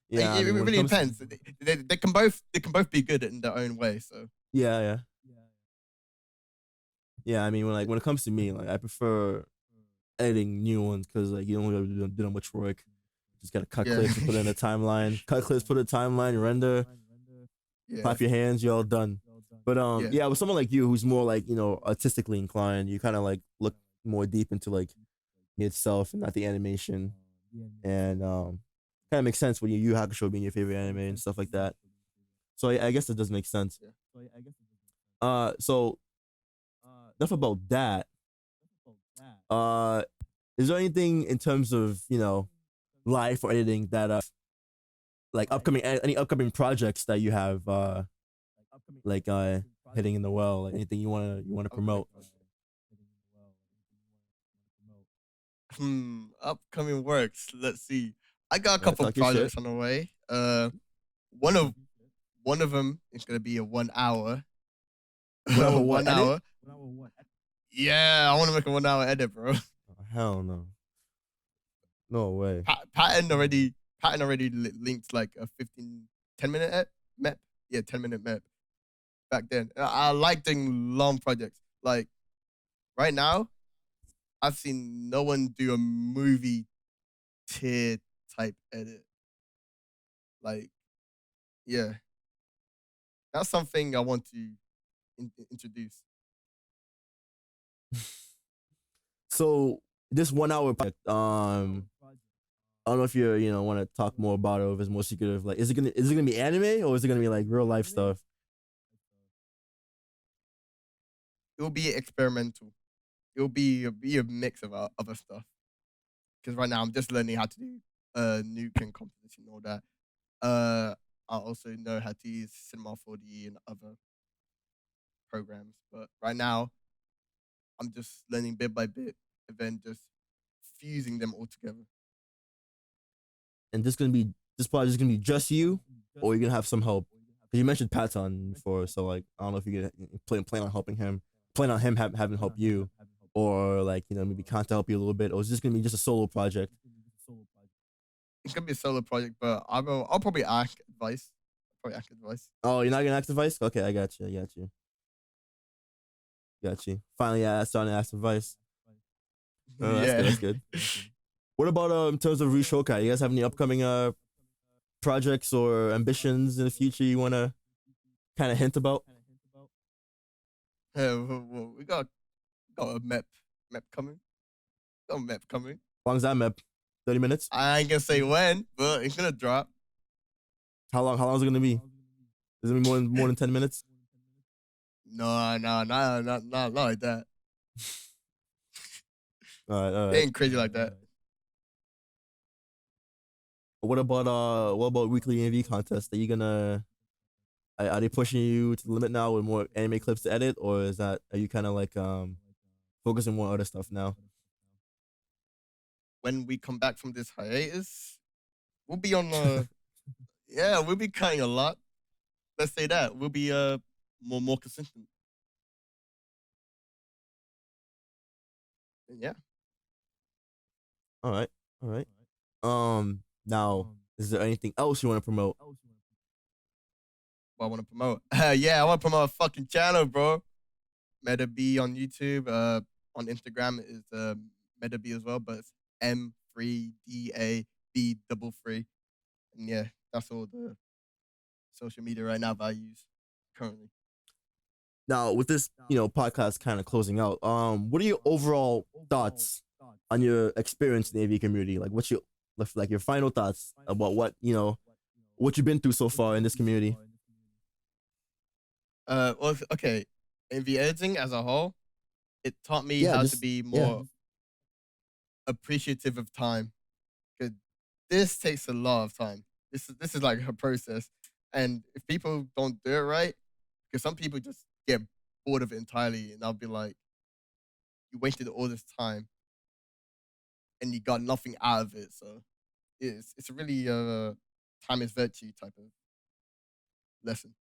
Yeah, It really depends. They can both be good in their own way. So yeah. Yeah, I mean, when it comes to me, like I prefer editing new ones because like you don't really do that much work. Just gotta cut clips and put it in a timeline. Cut clips, put it in a timeline, render, clap your hands, you're all done. But yeah, with someone like you who's more like artistically inclined, you kind of like look more deep into like itself and not the animation, and kind of makes sense when you Hakusho being your favorite anime and stuff like that. So I guess it does make sense. So enough about that. Is there anything in terms of life or editing that like any upcoming projects that you have like hitting in the well, like anything you wanna promote? Upcoming works. Let's see. I got a couple of projects on the way. One of them is gonna be a 1 hour. 1 hour. Yeah, I want to make a 1 hour edit, bro. Oh, hell no. No way. Patton already linked like a 10-minute map. Yeah, 10-minute map back then. I like doing long projects. Like right now, I've seen no one do a movie tier type edit. Like, yeah, that's something I want to introduce. So this 1 hour project, I don't know if you want to talk more about it or if it's more secretive. Like, is it gonna be anime or is it gonna be like real life stuff? it will be experimental. It will be a mix of other stuff. Because right now I'm just learning how to do nuke and composition and all that. I also know how to use Cinema 4D and other programs, but right now I'm just learning bit by bit and then just fusing them all together. And this project is gonna be just you, or you're gonna have some help. Because you mentioned Patton before, so like I don't know if you're gonna plan on helping him, plan on him having help you, or like maybe Kant to help you a little bit, or is this gonna be just a solo project? It's gonna be a solo project, but I'll probably ask advice. Oh, you're not gonna ask advice? Okay, I got you. Finally, starting to ask advice. Oh, that's good. What about in terms of Rishokai? You guys have any upcoming projects or ambitions in the future you want to kind of hint about? We got a map coming. Got a map coming. How long's that map? 30 minutes? I ain't gonna say when, but it's gonna drop. How long is it gonna be? Is it gonna be more than 10 minutes? No, not like that. All right. It ain't crazy like that. What about weekly AMV contests? Are they pushing you to the limit now with more anime clips to edit, or are you kind of like focusing more on other stuff now? When we come back from this hiatus, we'll be on we'll be cutting a lot. Let's say that. We'll be more consistent. And yeah. All right. Now, is there anything else you want to promote? What I want to promote? Yeah, I want to promote a fucking channel, bro. Meda BEE on YouTube. On Instagram is Meda BEE as well, but it's M3DAB3. And yeah, that's all the social media right now that I use currently. Now, with this, podcast kind of closing out, what are your overall thoughts on your experience in the AV community? Like, what's your final thoughts about what you've been through so far in this community? Well, okay. AMV editing as a whole, it taught me how to be more appreciative of time. Because this takes a lot of time. This is like a process. And if people don't do it right, because some people just get bored of it entirely, and I'll be like, you wasted all this time and you got nothing out of it. So it's a really time is virtue type of lesson.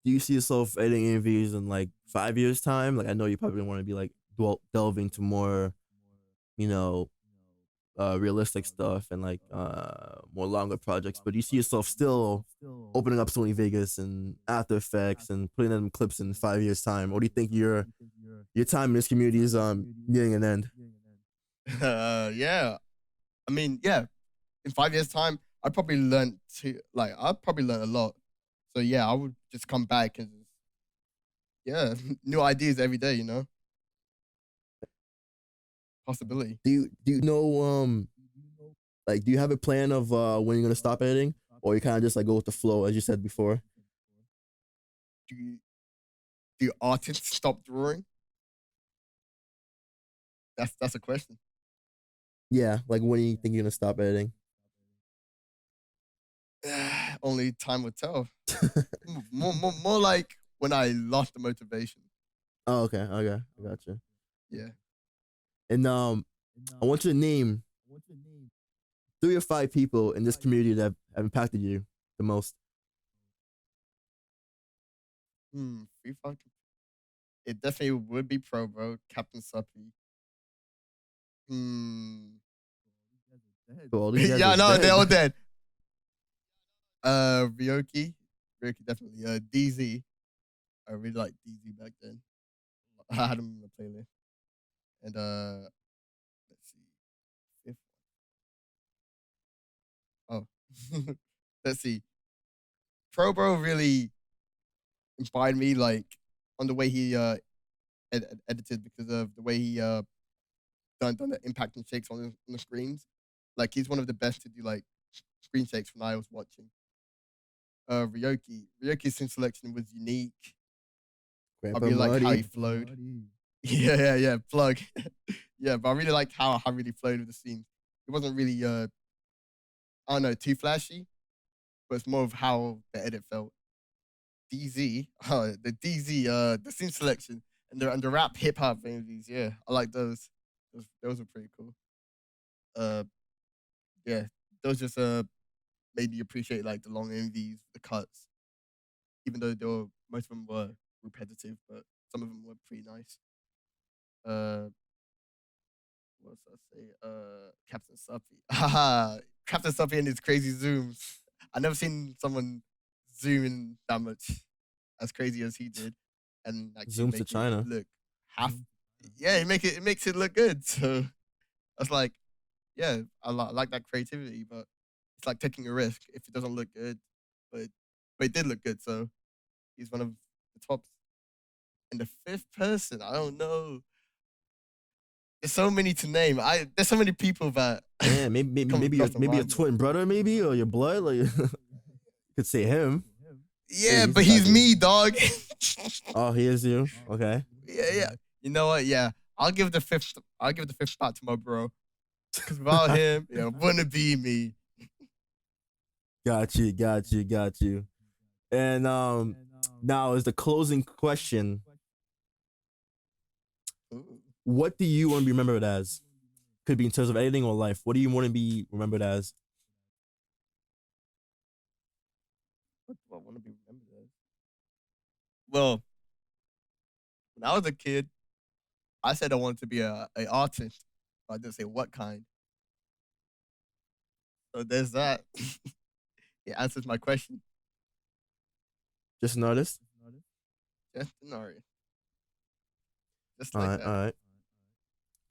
Do you see yourself editing AMVs in like 5 years' time? Like, I know you probably want to be like delving to more, realistic stuff and like more longer projects. But do you see yourself still opening up Sony Vegas and After Effects and putting them clips in 5 years' time? Or do you think your time in this community is nearing an end? Yeah. I mean, yeah. In 5 years' time, I'd probably learn a lot. So yeah, I would just come back and new ideas every day, Possibility. Do you know do you have a plan of when you're gonna stop editing, or you kind of just like go with the flow as you said before? Do artists stop drawing? That's a question. Yeah, like when do you think you're gonna stop editing? Only time will tell. more like when I lost the motivation. Oh, okay, I gotcha. Yeah. And I want you to name 3 or 5 people in this community that have impacted you the most. 3, 5. It definitely would be Pro, bro. Captain Suppy. So all these guys Yeah, are no, dead. they're all dead. Ryoki definitely. DZ. I really liked DZ back then. I had him in the playlist. And let's see. 5th. Oh. Let's see. Pro Bro really inspired me like on the way he edited, because of the way he done the impact and shakes on the screens. Like, he's one of the best to do like screen shakes when I was watching. Ryoki's scene selection was unique. I really liked how he flowed. Yeah, plug. Yeah, but I really liked how really flowed with the scenes. It wasn't really I don't know, too flashy, but it's more of how the edit felt. DZ, the DZ, the scene selection and the rap hip hop AMVs, yeah, I like those. Those are pretty cool. Uh, yeah, those just made me appreciate like the long AMVs, the cuts, even though most of them were repetitive, but some of them were pretty nice. Uh, what else I say? Captain Suppy. Haha, Captain Suppy and his crazy zooms. I never seen someone zoom in that much as crazy as he did, and actually Zooms to make China. it look half. Yeah, it makes it look good. So I was like, yeah, I like that creativity, but it's like taking a risk if it doesn't look good. But it did look good, so he's one of the tops. And the fifth person, I don't know. There's so many to name. There's so many people that Yeah, maybe a twin brother, maybe, or your blood. Like, you could say him. Yeah, but he's me, dog. Oh, he is you. Okay. Yeah. You know what? Yeah, I'll give the fifth spot to my bro. Because without him, it wouldn't be me. Got you. And now is the closing question. Ooh. What do you want to be remembered as? Could be in terms of editing or life. What do you want to be remembered as? What do I want to be remembered as? Well, when I was a kid, I said I wanted to be a artist. But I didn't say what kind. So there's that. It answers my question. Just an artist? Just an artist. Just like that. All right.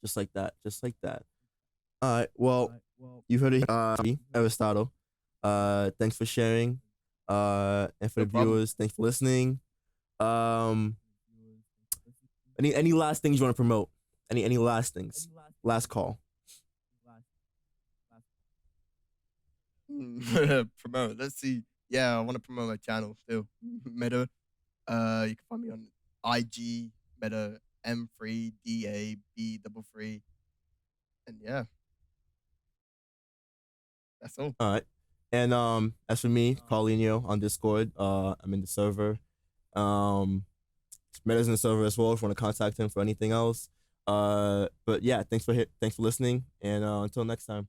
Just like that. All right. Well, you heard it, Aristotle. Thanks for sharing. And for No the problem. viewers, thanks for listening. Any last things you want to promote? Any last things? Last call. Promote. Let's see. Yeah, I want to promote my channel still. Meda. You can find me on IG, Meda M3DAB33. And yeah. That's all. All right. And as for me, Paulinho on Discord. I'm in the server. Meta's in the server as well if you want to contact him for anything else. But yeah, thanks for listening, and until next time.